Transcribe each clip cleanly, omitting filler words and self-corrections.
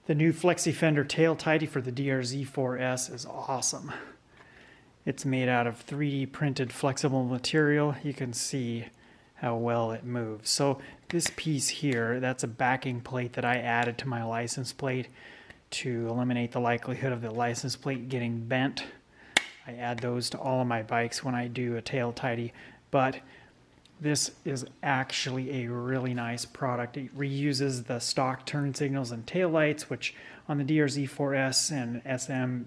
The new Flexi Fender tail tidy for the DR-Z4S is awesome. It's made out of 3D printed flexible material. You can see how well it moves. So this piece here, that's a backing plate that I added to my license plate to eliminate the likelihood of the license plate getting bent. I add those to all of my bikes when I do a tail tidy, but this is actually a really nice product. It reuses the stock turn signals and tail lights, which on the DR-Z4S and SM,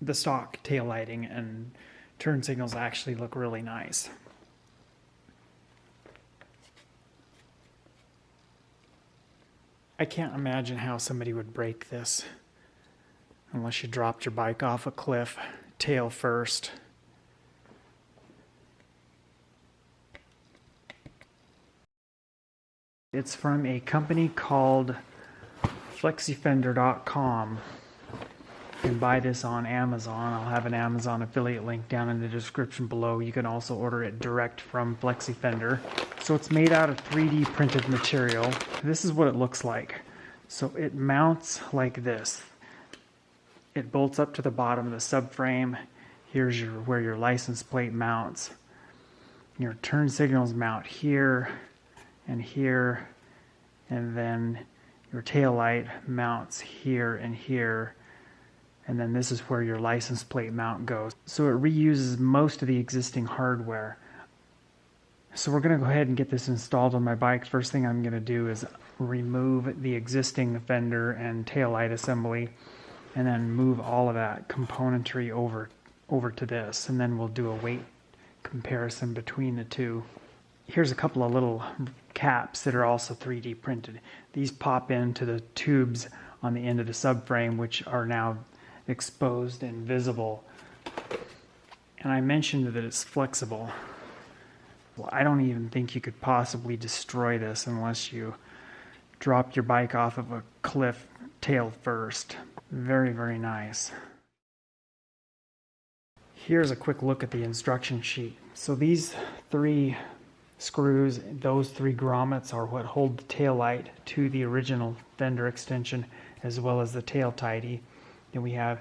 the stock tail lighting and turn signals actually look really nice. I can't imagine how somebody would break this unless you dropped your bike off a cliff, tail first. It's from a company called flexifender.com. You can buy this on Amazon. I'll have an Amazon affiliate link down in the description below. You can also order it direct from Flexi Fender. So it's made out of 3D printed material. This is what it looks like. So it mounts like this. It bolts up to the bottom of the subframe. Here's where your license plate mounts. Your turn signals mount here and here, and then your tail light mounts here and here, and then this is where your license plate mount goes. So it reuses most of the existing hardware. So we're going to go ahead and get this installed on my bike. First thing I'm going to do is remove the existing fender and tail light assembly, and then move all of that componentry over to this, and then we'll do a weight comparison between the two. Here's a couple of little caps that are also 3D printed. These pop into the tubes on the end of the subframe, which are now exposed and visible. And I mentioned that it's flexible. Well, I don't even think you could possibly destroy this unless you dropped your bike off of a cliff tail first. Very, very nice. Here's a quick look at the instruction sheet. So these three screws, those three grommets are what hold the tail light to the original fender extension as well as the tail tidy. Then we have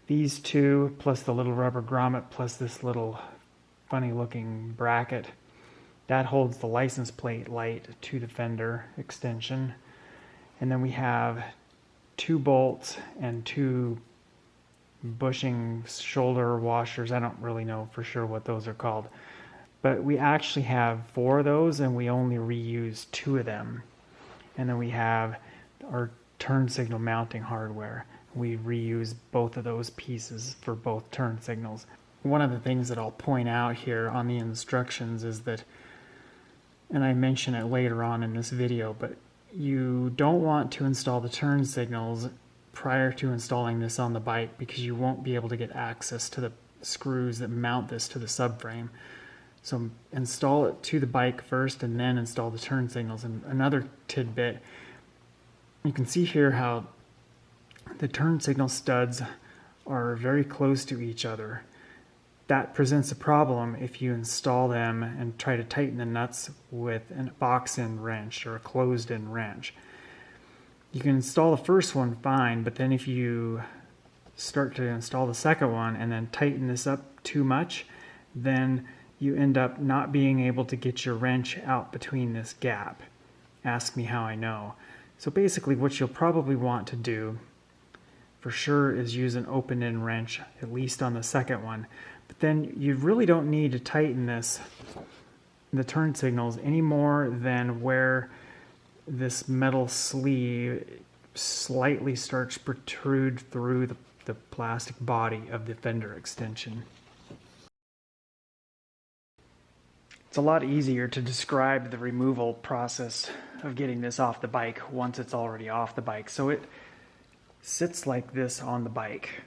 these two plus the little rubber grommet plus this little funny looking bracket that holds the license plate light to the fender extension. And then we have two bolts and two bushing shoulder washers. I don't really know for sure what those are called. But we actually have 4 of those and we only reuse 2 of them. And then we have our turn signal mounting hardware. We reuse both of those pieces for both turn signals. One of the things that I'll point out here on the instructions is that, and I mention it later on in this video, but you don't want to install the turn signals prior to installing this on the bike because you won't be able to get access to the screws that mount this to the subframe. So install it to the bike first and then install the turn signals. And another tidbit, you can see here how the turn signal studs are very close to each other. That presents a problem if you install them and try to tighten the nuts with a box-end wrench or a closed-end wrench. You can install the first one fine, but then if you start to install the second one and then tighten this up too much, then you end up not being able to get your wrench out between this gap. Ask me how I know. So basically what you'll probably want to do for sure is use an open-end wrench, at least on the second one. But then you really don't need to tighten the turn signals any more than where this metal sleeve slightly starts to protrude through the plastic body of the fender extension. It's a lot easier to describe the removal process of getting this off the bike once it's already off the bike. So it sits like this on the bike.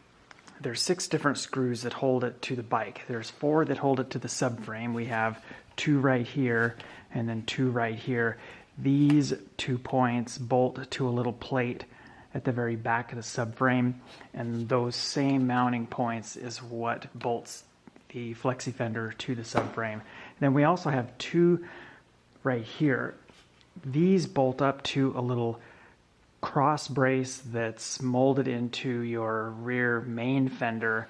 There's 6 different screws that hold it to the bike. There's 4 that hold it to the subframe. We have 2 right here and then 2 right here. These 2 points bolt to a little plate at the very back of the subframe, and those same mounting points is what bolts the Flexi Fender to the subframe. Then we also have 2 right here. These bolt up to a little cross brace that's molded into your rear main fender.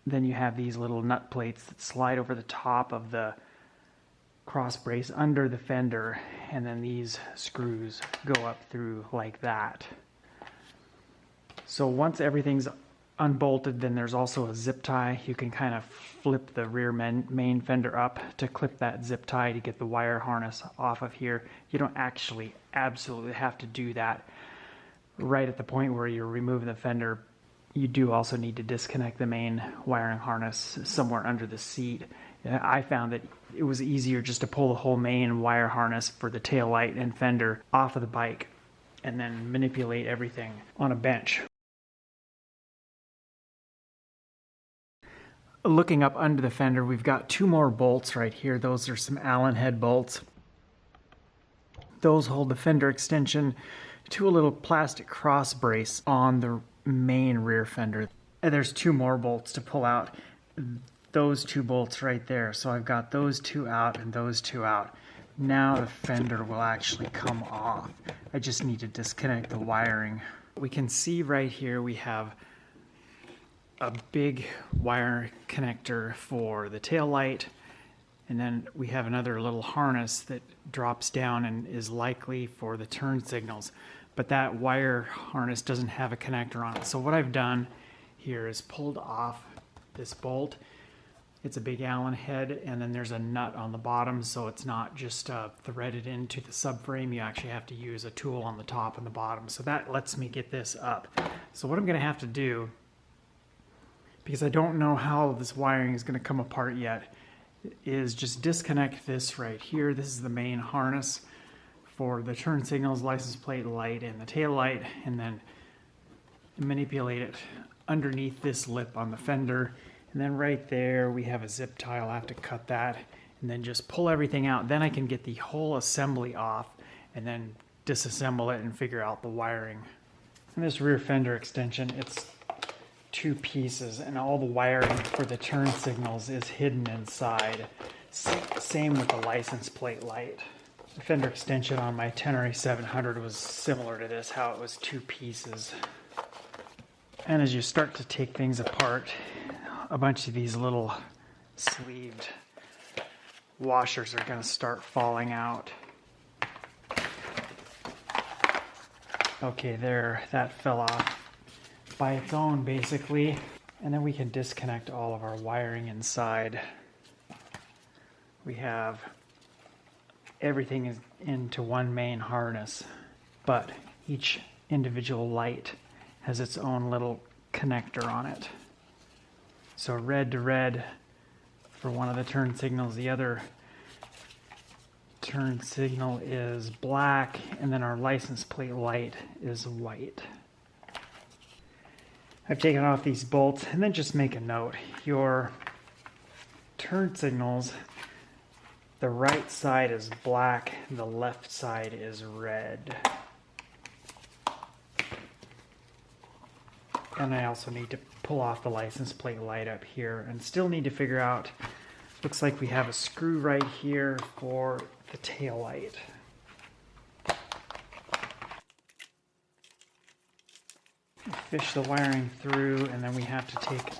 Then you have these little nut plates that slide over the top of the cross brace under the fender, and then these screws go up through like that. So once everything's unbolted, then there's also a zip tie. You can kind of flip the rear main fender up to clip that zip tie to get the wire harness off of here. You don't actually absolutely have to do that right at the point where you're removing the fender. You do also need to disconnect the main wiring harness somewhere under the seat. I found that it was easier just to pull the whole main wire harness for the tail light and fender off of the bike and then manipulate everything on a bench. Looking up under the fender, we've got two more bolts right here. Those are some Allen head bolts. Those hold the fender extension to a little plastic cross brace on the main rear fender. And there's two more bolts to pull out. Those two bolts right there. So I've got those two out and those two out. Now the fender will actually come off. I just need to disconnect the wiring. We can see right here we have a big wire connector for the tail light, and then we have another little harness that drops down and is likely for the turn signals, but that wire harness doesn't have a connector on it. So what I've done here is pulled off this bolt. It's a big Allen head, and then there's a nut on the bottom, so it's not just threaded into the subframe. You actually have to use a tool on the top and the bottom, so that lets me get this up. So what I'm going to have to do, because I don't know how this wiring is going to come apart yet, is just disconnect this right here. This is the main harness for the turn signals, license plate light, and the tail light, and then manipulate it underneath this lip on the fender. And then right there we have a zip tie. I'll have to cut that and then just pull everything out. Then I can get the whole assembly off and then disassemble it and figure out the wiring. And this rear fender extension, it's two pieces, and all the wiring for the turn signals is hidden inside. Same with the license plate light. The fender extension on my Tenere 700 was similar to this, how it was two pieces. And as you start to take things apart, a bunch of these little sleeved washers are going to start falling out. Okay, there, that fell off by its own basically. And then we can disconnect all of our wiring inside. We have everything is into one main harness, but each individual light has its own little connector on it. So red to red for one of the turn signals, the other turn signal is black, and then our license plate light is white. I've taken off these bolts, and then just make a note. Your turn signals, the right side is black, the left side is red. And I also need to pull off the license plate light up here, and still need to figure out, looks like we have a screw right here for the tail light. Fish the wiring through, and then we have to take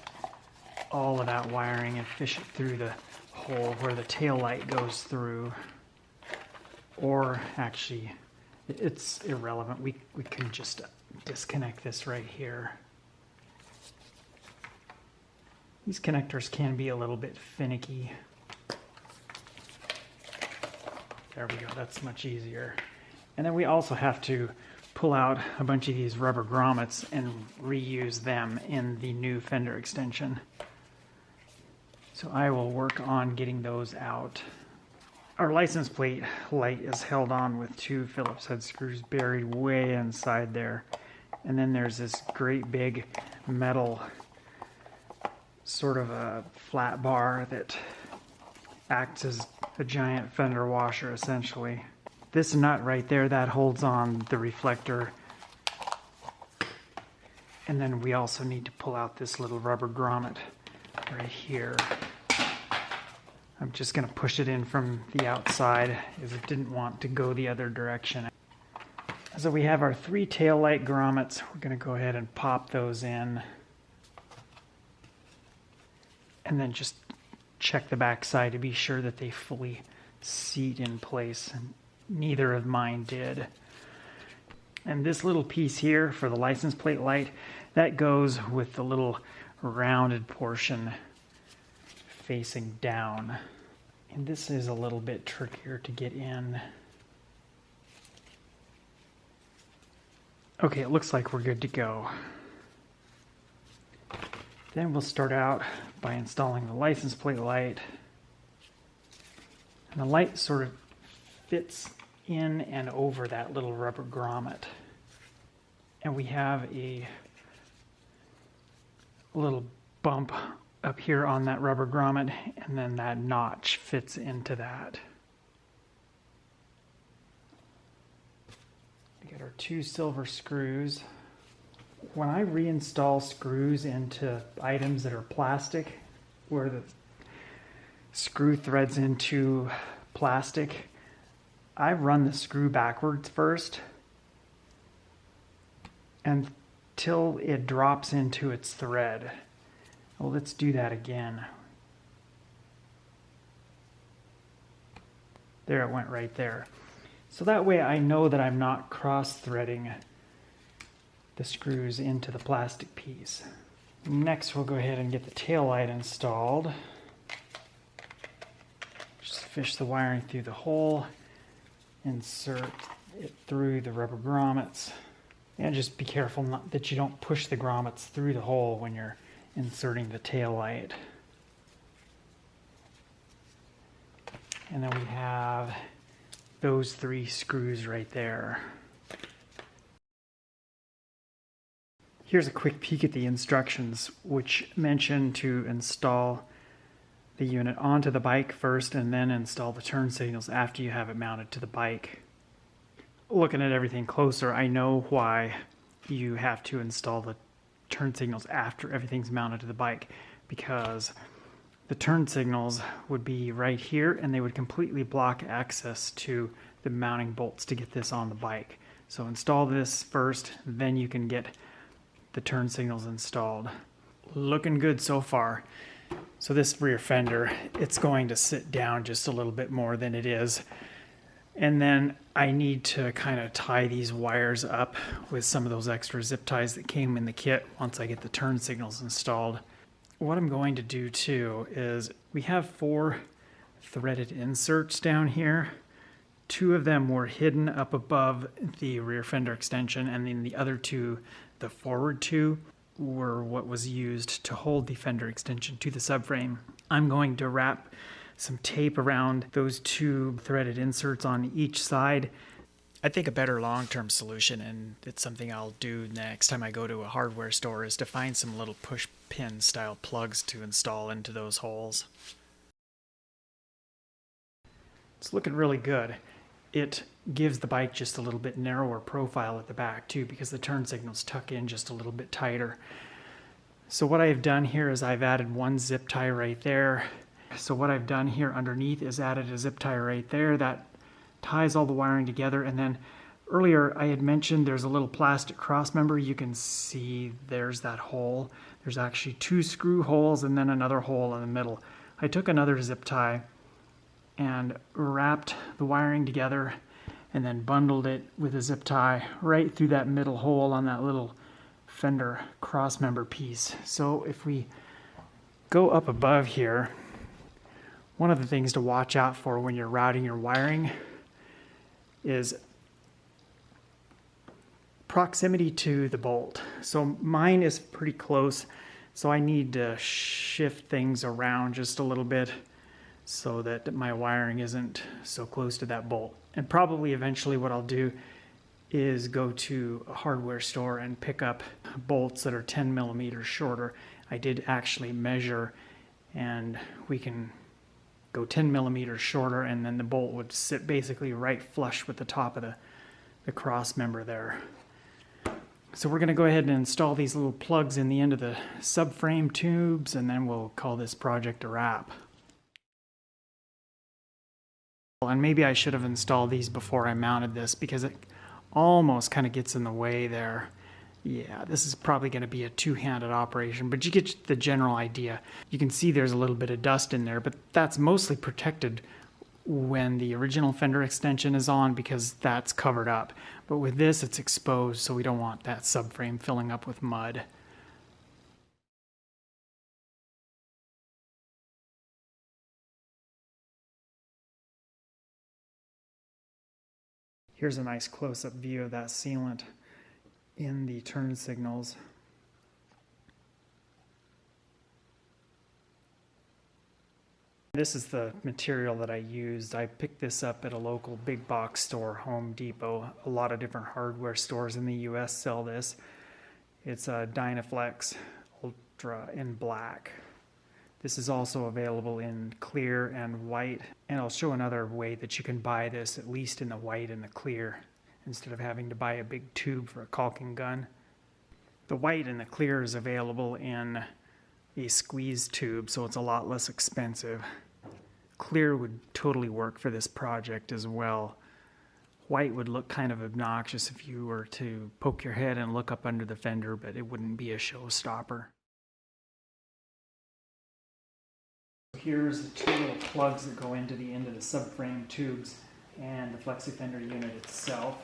all of that wiring and fish it through the hole where the tail light goes through. Or actually, it's irrelevant. We can just disconnect this right here. These connectors can be a little bit finicky. There we go, that's much easier. And then we also have to pull out a bunch of these rubber grommets and reuse them in the new fender extension. So I will work on getting those out. Our license plate light is held on with two Phillips head screws buried way inside there. And then there's this great big metal sort of a flat bar that acts as a giant fender washer essentially. This nut right there, that holds on the reflector. And then we also need to pull out this little rubber grommet right here. I'm just going to push it in from the outside as it didn't want to go the other direction. So we have our 3 taillight grommets. We're going to go ahead and pop those in. And then just check the back side to be sure that they fully seat in place. And neither of mine did. And this little piece here for the license plate light, that goes with the little rounded portion facing down. And this is a little bit trickier to get in. Okay, it looks like we're good to go. Then we'll start out by installing the license plate light. And the light sort of fits in and over that little rubber grommet. And we have a little bump up here on that rubber grommet, and then that notch fits into that. We get our 2 silver screws. When I reinstall screws into items that are plastic, where the screw threads into plastic, I run the screw backwards first until it drops into its thread. Well, let's do that again. There, it went right there. So that way I know that I'm not cross-threading the screws into the plastic piece. Next, we'll go ahead and get the tail light installed. Just fish the wiring through the hole, insert it through the rubber grommets, and just be careful that you don't push the grommets through the hole when you're inserting the tail light. And then we have those 3 screws right there. Here's a quick peek at the instructions, which mention to install the unit onto the bike first and then install the turn signals after you have it mounted to the bike. Looking at everything closer, I know why you have to install the turn signals after everything's mounted to the bike, because the turn signals would be right here and they would completely block access to the mounting bolts to get this on the bike. So install this first, then you can get the turn signals installed. Looking good so far. So this rear fender, it's going to sit down just a little bit more than it is. And then I need to kind of tie these wires up with some of those extra zip ties that came in the kit once I get the turn signals installed. What I'm going to do too is we have 4 threaded inserts down here. 2 of them were hidden up above the rear fender extension, and then the other 2, the forward 2, were what was used to hold the fender extension to the subframe. I'm going to wrap some tape around those 2 threaded inserts on each side. I think a better long-term solution, and it's something I'll do next time I go to a hardware store, is to find some little push pin style plugs to install into those holes. It's looking really good. It gives the bike just a little bit narrower profile at the back too, because the turn signals tuck in just a little bit tighter. So what I've done here is I've added 1 zip tie right there. So what I've done here underneath is added a zip tie right there that ties all the wiring together. And then earlier I had mentioned there's a little plastic cross member. You can see there's that hole. There's actually 2 screw holes and then another hole in the middle. I took another zip tie and wrapped the wiring together and then bundled it with a zip tie right through that middle hole on that little fender cross member piece. So if we go up above here, one of the things to watch out for when you're routing your wiring is proximity to the bolt. So mine is pretty close, so I need to shift things around just a little bit so that my wiring isn't so close to that bolt. And probably eventually what I'll do is go to a hardware store and pick up bolts that are 10 millimeters shorter. I did actually measure, and we can go 10 millimeters shorter, and then the bolt would sit basically right flush with the top of the cross member there. So we're going to go ahead and install these little plugs in the end of the subframe tubes, and then we'll call this project a wrap. And maybe I should have installed these before I mounted this, because almost kind of gets in the way there. Yeah, this is probably going to be a two-handed operation, but you get the general idea. You can see there's a little bit of dust in there, but that's mostly protected when the original Fender extension is on because that's covered up. But with this, it's exposed, so we don't want that subframe filling up with mud. Here's a nice close-up view of that sealant in the turn signals. This is the material that I used. I picked this up at a local big box store, Home Depot. A lot of different hardware stores in the US sell this. It's a Dynaflex Ultra in black. This is also available in clear and white, and I'll show another way that you can buy this, at least in the white and the clear, instead of having to buy a big tube for a caulking gun. The white and the clear is available in a squeeze tube, so it's a lot less expensive. Clear would totally work for this project as well. White would look kind of obnoxious if you were to poke your head and look up under the fender, but it wouldn't be a showstopper. Here's the two little plugs that go into the end of the subframe tubes and the Flexi Fender unit itself.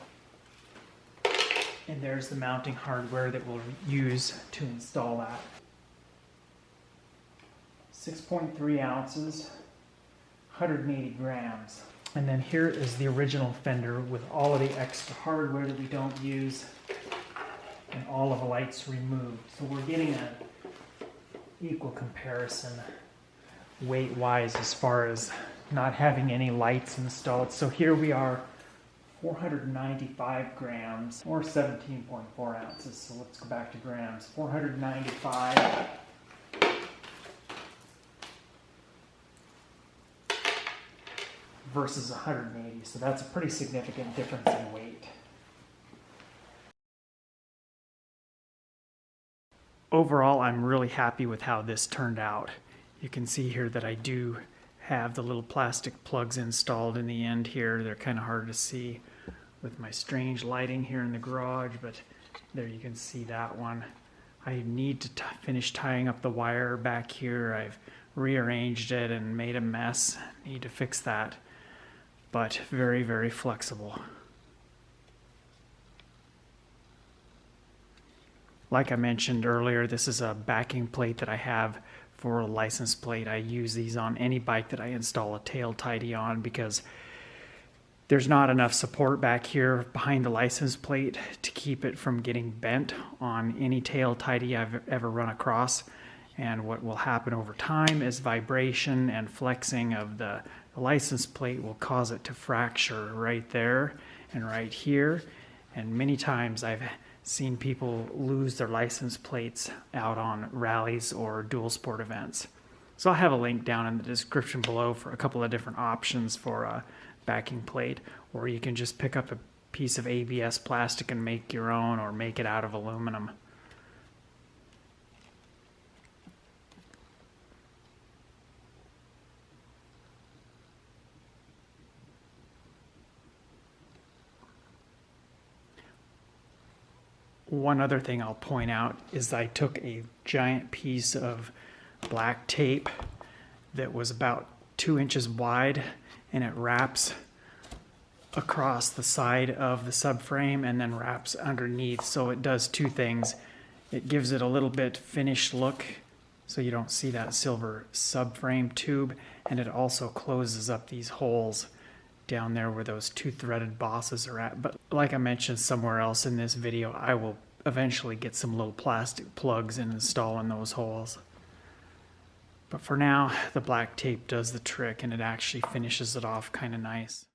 And there's the mounting hardware that we'll use to install that. 6.3 ounces, 180 grams. And then here is the original Fender with all of the extra hardware that we don't use and all of the lights removed. So we're getting an equal comparison weight-wise as far as not having any lights installed. So here we are, 495 grams or 17.4 ounces. So let's go back to grams. 495 versus 180. So that's a pretty significant difference in weight. Overall, I'm really happy with how this turned out. You can see here that I do have the little plastic plugs installed in the end here. They're kind of hard to see with my strange lighting here in the garage, but there you can see that one. I need to finish tying up the wire back here. I've rearranged it and made a mess. Need to fix that, but very, very flexible. Like I mentioned earlier, this is a backing plate that I have for a license plate. I use these on any bike that I install a tail tidy on because there's not enough support back here behind the license plate to keep it from getting bent on any tail tidy I've ever run across. And what will happen over time is vibration and flexing of the license plate will cause it to fracture right there and right here. And many times I've seen people lose their license plates out on rallies or dual sport events. So I'll have a link down in the description below for a couple of different options for a backing plate, or you can just pick up a piece of ABS plastic and make your own, or make it out of aluminum. One other thing I'll point out is I took a giant piece of black tape that was about 2 inches wide, and it wraps across the side of the subframe and then wraps underneath. So it does two things. It gives it a little bit finished look so you don't see that silver subframe tube, and it also closes up these holes down there where those two threaded bosses are at. But like I mentioned somewhere else in this video, I will eventually get some little plastic plugs and install in those holes. But for now, the black tape does the trick, and it actually finishes it off kind of nice.